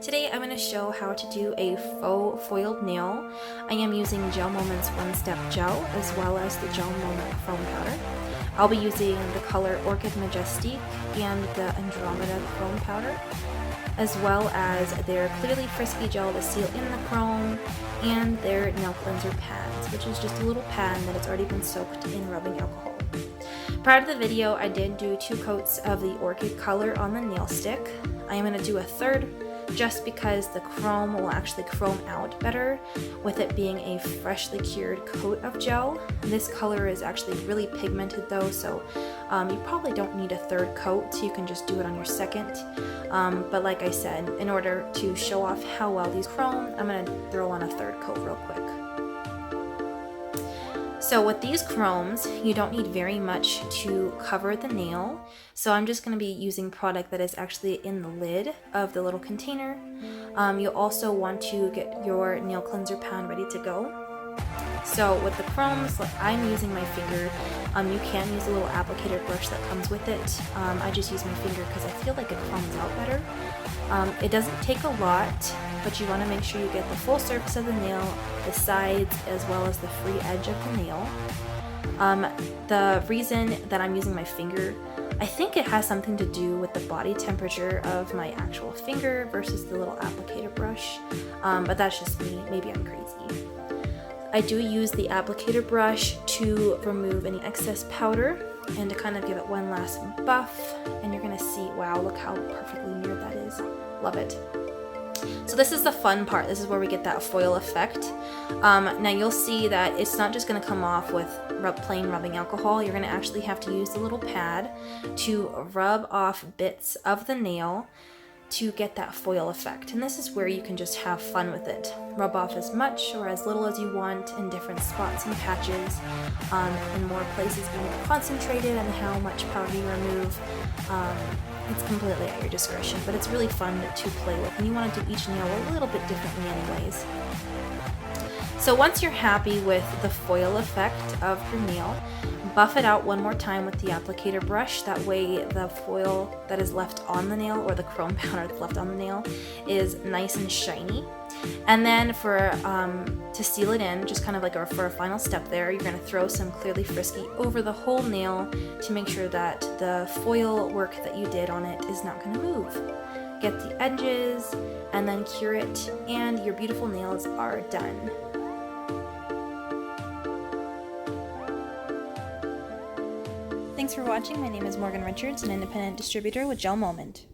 Today I'm going to show how to do a faux foiled nail. I am using GelMoment's One Step Gel as well as the GelMoment Foam Powder. I'll be using the color Orchid Majestique and the Andromeda Chrome Powder, as well as their Clearly Frisky gel to seal in the chrome, and their nail cleanser pads, which is just a little pad that has already been soaked in rubbing alcohol. Prior to the video, I did do 2 coats of the Orchid color on the nail stick. I am going to do a third just because the chrome will actually chrome out better with it being a freshly cured coat of gel. This color is actually really pigmented though, so you probably don't need a third coat, so you can just do it on your second. But like I said, in order to show off how well these chrome, I'm going to throw on a third coat real quick. So with these chromes, you don't need very much to cover the nail. So I'm just going to be using product that is actually in the lid of the little container. You'll also want to get your nail cleanser pad ready to go. So with the chromes, I'm using my finger. You can use a little applicator brush that comes with it. I just use my finger because I feel like it chromes out better. It doesn't take a lot, but you want to make sure you get the full surface of the nail, the sides, as well as the free edge of the nail. The reason that I'm using my finger, I think it has something to do with the body temperature of my actual finger versus the little applicator brush, but that's just me. Maybe I'm crazy. I do use the applicator brush to remove any excess powder and to kind of give it one last buff, and you're gonna see, wow, look how perfectly mirrored that is. Love it. So this is the fun part. This is where we get that foil effect. Now you'll see that it's not just gonna come off with plain rubbing alcohol. You're gonna actually have to use the little pad to rub off bits of the nail to get that foil effect. And this is where you can just have fun with it. Rub off as much or as little as you want in different spots and patches, in more places be more concentrated on how much powder you remove. It's completely at your discretion, but it's really fun to play with, and you want to do each nail a little bit differently anyways. So once you're happy with the foil effect of your nail, buff it out one more time with the applicator brush. That way the foil that is left on the nail, or the chrome powder that's left on the nail, is nice and shiny. And then to seal it in, just kind of like for a final step there, you're going to throw some Clearly Frisky over the whole nail to make sure that the foil work that you did on it is not going to move. Get the edges and then cure it, and your beautiful nails are done. Thanks for watching. My name is Morgan Richards, an independent distributor with GelMoment.